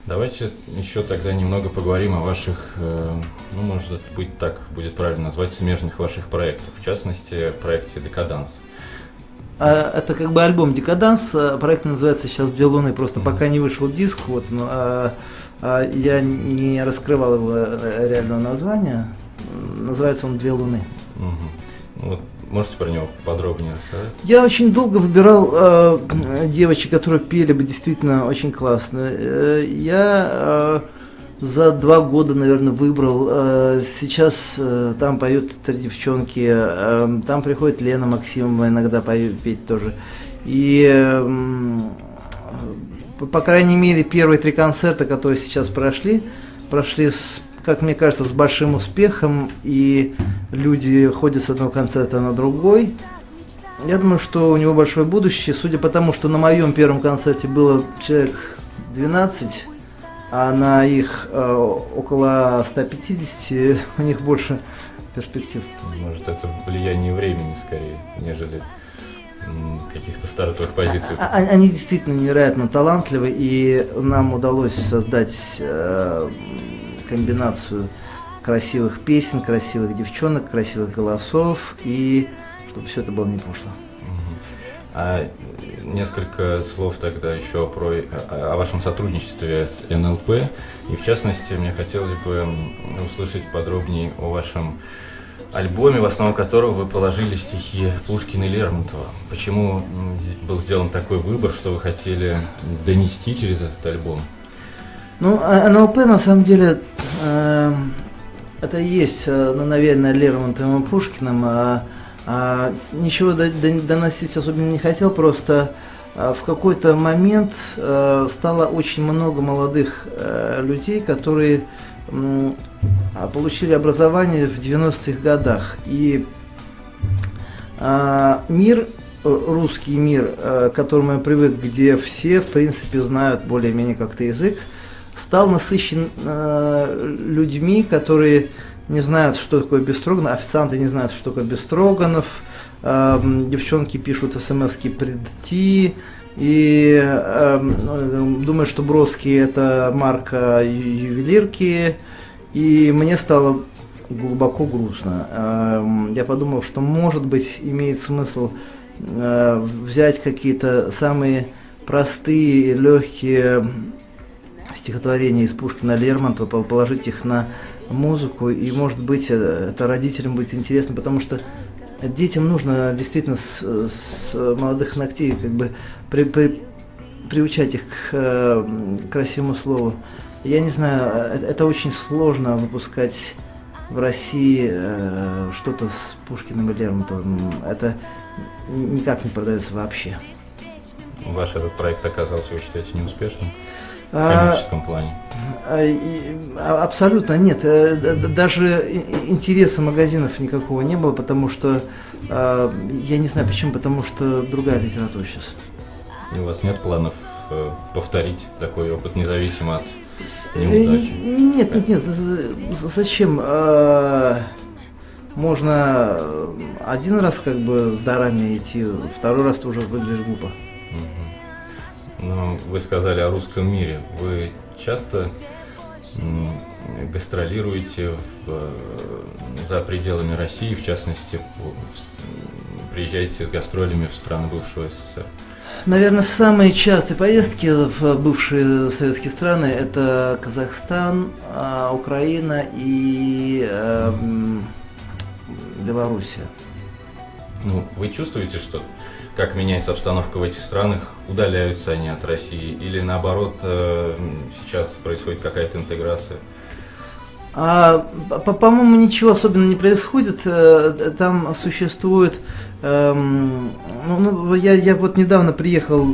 Давайте еще тогда немного поговорим о ваших, ну, может быть, так будет правильно назвать, смежных ваших проектах, в частности, проекте «Декаданс». Это как бы альбом «Декаданс», проект называется сейчас «Две луны», просто пока не вышел диск, вот, но, я не раскрывал его реального названия, называется он «Две луны». Вот, можете про него подробнее рассказать? Я очень долго выбирал девочек, которые пели бы действительно очень классно. Я за 2 года, наверное, выбрал. Сейчас там поют 3 девчонки, там приходит Лена Максимова иногда петь тоже. И, по крайней мере, первые 3 концерта, которые сейчас прошли с, как мне кажется, с большим успехом, и люди ходят с одного концерта на другой. Я думаю, что у него большое будущее, судя по тому, что на моем первом концерте было человек 12, а на их около 150, у них больше перспектив. Может, это влияние времени скорее, нежели каких-то стартовых позиций. Они действительно невероятно талантливы, и нам удалось создать комбинацию красивых песен, красивых девчонок, красивых голосов, и чтобы все это было не пошло. А несколько слов тогда еще о вашем сотрудничестве с НЛП, и в частности мне хотелось бы услышать подробнее о вашем альбоме, в основу которого вы положили стихи Пушкина и Лермонтова. Почему был сделан такой выбор, что вы хотели донести через этот альбом? Ну, НЛП на самом деле это и есть навеянное Лермонтовым и Пушкиным. Ничего доносить особенно не хотел, просто в какой-то момент стало очень много молодых людей, которые получили образование в 90-х годах. И мир, русский мир, к которому я привык, где все, в принципе, знают более-менее как-то язык, стал насыщен людьми, которые не знают, что такое бефстроганов, официанты не знают, что такое бефстроганов, девчонки пишут смс-ки «прийти», и думаю, что Бродский – это марка ювелирки, и мне стало глубоко грустно. Я подумал, что, может быть, имеет смысл взять какие-то самые простые, легкие стихотворения из Пушкина, Лермонтова, положить их на музыку, и, может быть, это родителям будет интересно, потому что детям нужно действительно с молодых ногтей как бы приучать их к красивому слову. Я не знаю, это очень сложно выпускать в России что-то с Пушкиным и Лермонтовым. Это никак не продается вообще. Ваш этот проект оказался, вы считаете, неуспешным? В коммерческом плане? Абсолютно нет. Даже интереса магазинов никакого не было, потому что, я не знаю почему, потому что другая литература сейчас. И у вас нет планов повторить такой опыт, независимо от неудачи? Нет. Зачем? Можно один раз как бы с дарами идти, второй раз ты уже выглядишь глупо. Ну, вы сказали о русском мире. Вы часто гастролируете за пределами России, в частности, приезжаете с гастролями в страны бывшего СССР? Наверное, самые частые поездки в бывшие советские страны – это Казахстан, Украина и Белоруссия. Ну, вы чувствуете, что как меняется обстановка в этих странах, удаляются они от России, или наоборот, сейчас происходит какая-то интеграция? По-моему, ничего особенно не происходит. Там существует... я вот недавно приехал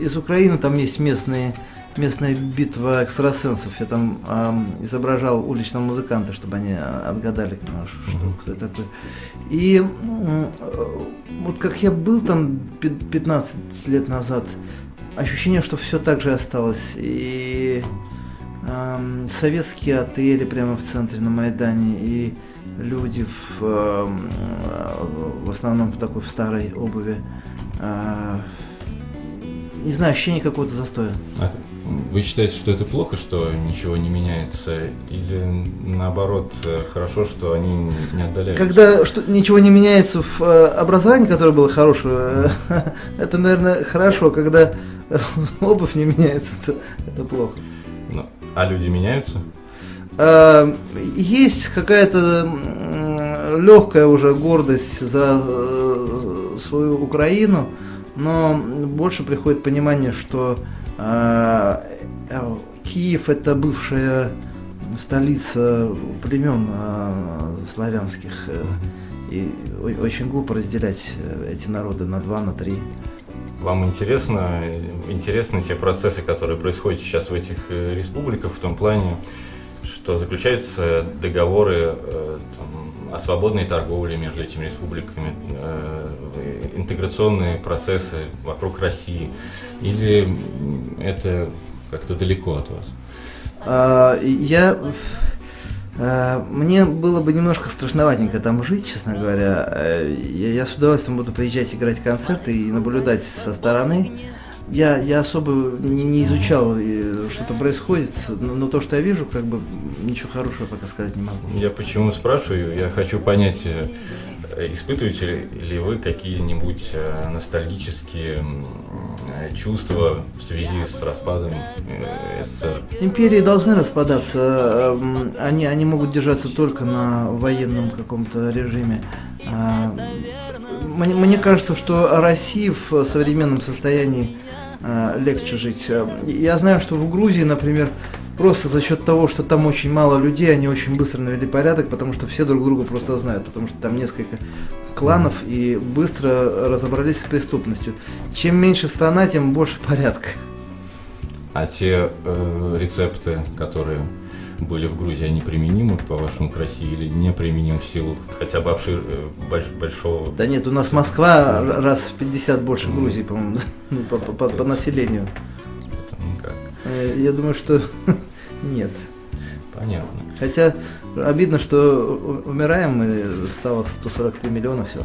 из Украины, там есть местная битва экстрасенсов. Я там изображал уличного музыканта, чтобы они отгадали, кто это такой. И вот как я был там 15 лет назад, ощущение, что все так же осталось. И советские отели прямо в центре на Майдане, и люди в основном в такой старой обуви. Не знаю, ощущение какого-то застоя. вы считаете, что это плохо, что ничего не меняется, или наоборот, хорошо, что они не отдаляются? Когда ничего не меняется в образовании, которое было хорошее, это, наверное, хорошо. Когда обувь не меняется, это плохо. Ну, а люди меняются? Есть какая-то легкая уже гордость за свою Украину, но больше приходит понимание, что Киев — это бывшая столица племен славянских, и очень глупо разделять эти народы на два, на три. Вам интересны те процессы, которые происходят сейчас в этих республиках, в том плане, что заключаются договоры о свободной торговле между этими республиками, интеграционные процессы вокруг России, или это как-то далеко от вас? Мне было бы немножко страшноватенько там жить, честно говоря. Я с удовольствием буду приезжать играть концерты и наблюдать со стороны. Я особо не изучал, что там происходит, но то, что я вижу, как бы ничего хорошего пока сказать не могу. Я почему спрашиваю? Я хочу понять, испытываете ли вы какие-нибудь ностальгические чувства в связи с распадом СССР? Империи должны распадаться, они могут держаться только на военном каком-то режиме. Мне кажется, что России в современном состоянии легче жить. Я знаю, что в Грузии, например, просто за счет того, что там очень мало людей, они очень быстро навели порядок, потому что все друг друга просто знают, потому что там несколько кланов и быстро разобрались с преступностью. Чем меньше страна, тем больше порядка. А те рецепты, которые были в Грузии, они применимы, по-вашему, к России или не применимы в силу хотя бы большого... Да нет, у нас Москва раз в 50 больше Грузии, по-моему, по населению. Никак. Я думаю, что нет. Понятно. Хотя обидно, что умираем мы, стало 143 миллиона, все.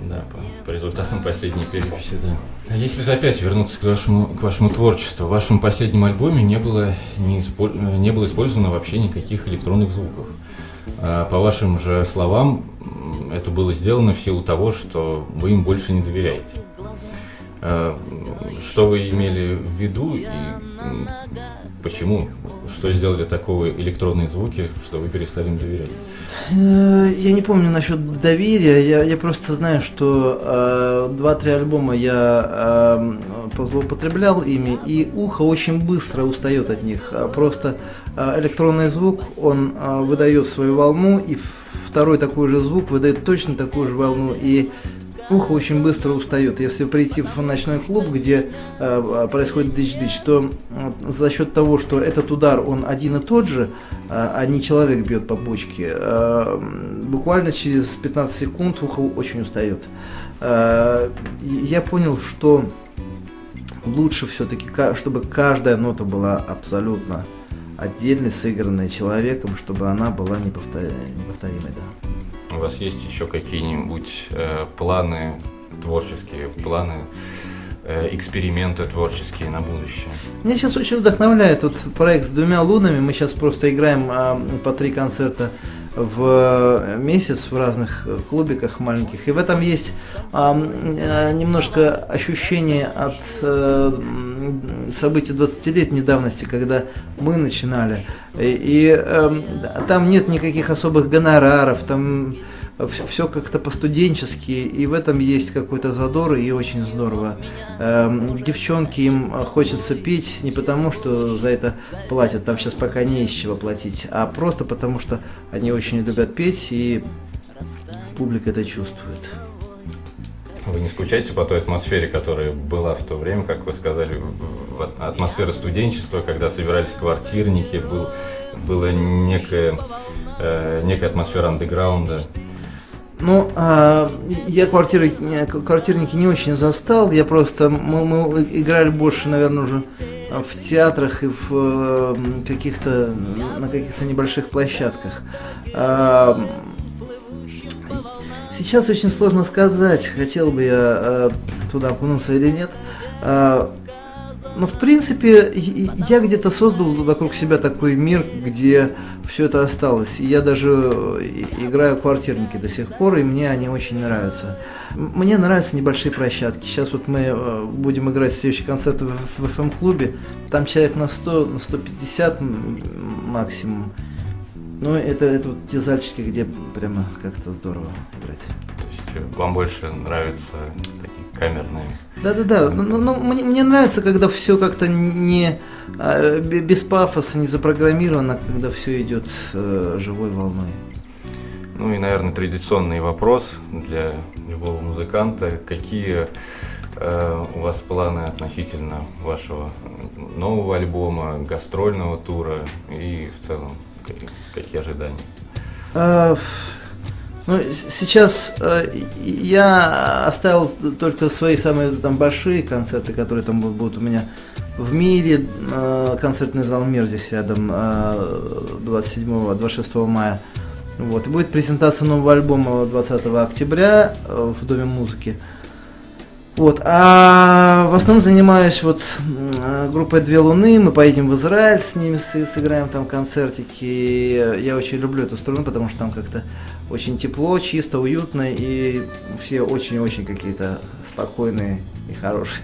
Да, по результатам последней переписи, да. А если же опять вернуться к вашему творчеству, в вашем последнем альбоме не было использовано вообще никаких электронных звуков. По вашим же словам, это было сделано в силу того, что вы им больше не доверяете. Что вы имели в виду и почему? Что сделали такого электронные звуки, что вы перестали им доверять? Я не помню насчет доверия, я просто знаю, что 2-3 альбома я злоупотреблял ими, и ухо очень быстро устает от них. Просто электронный звук, он выдает свою волну, и второй такой же звук выдает точно такую же волну, и ухо очень быстро устает. Если прийти в ночной клуб, где происходит дыч-дыч, то за счет того, что этот удар, он один и тот же, а не человек бьет по бочке, буквально через 15 секунд ухо очень устает. Я понял, что лучше все-таки, чтобы каждая нота была абсолютно отдельно сыгранной человеком, чтобы она была неповторимой. Да. У вас есть еще какие-нибудь планы творческие, эксперименты творческие на будущее? Меня сейчас очень вдохновляет вот проект с 2 лунами. Мы сейчас просто играем по 3 концерта в месяц в разных клубиках маленьких. И в этом есть немножко ощущение от событий 20-летней давности, когда мы начинали. И там нет никаких особых гонораров, там все как-то по-студенчески, и в этом есть какой-то задор, и очень здорово. Девчонки, им хочется петь не потому, что за это платят, там сейчас пока не из чего платить, а просто потому, что они очень любят петь, и публика это чувствует. Вы не скучаете по той атмосфере, которая была в то время, как вы сказали, атмосфера студенчества, когда собирались квартирники, была некая атмосфера андеграунда? Ну, я квартирники не очень застал, мы играли больше, наверное, уже в театрах и на каких-то небольших площадках. Сейчас очень сложно сказать, хотел бы я туда окунуться или нет. Но в принципе я где-то создал вокруг себя такой мир, где все это осталось. И я даже играю квартирники до сих пор, и мне они очень нравятся. Мне нравятся небольшие площадки. Сейчас вот мы будем играть следующий концерт в FM-клубе. Там человек на 100, на 150 максимум. Ну, это вот те зальчики, где прямо как-то здорово играть. То есть вам больше нравятся такие камерные? Да. Но мне нравится, когда все как-то не без пафоса, не запрограммировано, когда все идет живой волной. Ну и, наверное, традиционный вопрос для любого музыканта. Какие у вас планы относительно вашего нового альбома, гастрольного тура и в целом какие ожидания? Ну, сейчас я оставил только свои самые там большие концерты, которые там будут у меня в Мире, концертный зал «Мир» здесь рядом, 27-26 мая. Вот. И будет презентация нового альбома 20 октября в Доме музыки. Вот. А в основном занимаюсь вот группой «Две луны», мы поедем в Израиль с ними, сыграем там концертики. Я очень люблю эту страну, потому что там как-то очень тепло, чисто, уютно, и все очень-очень какие-то спокойные и хорошие.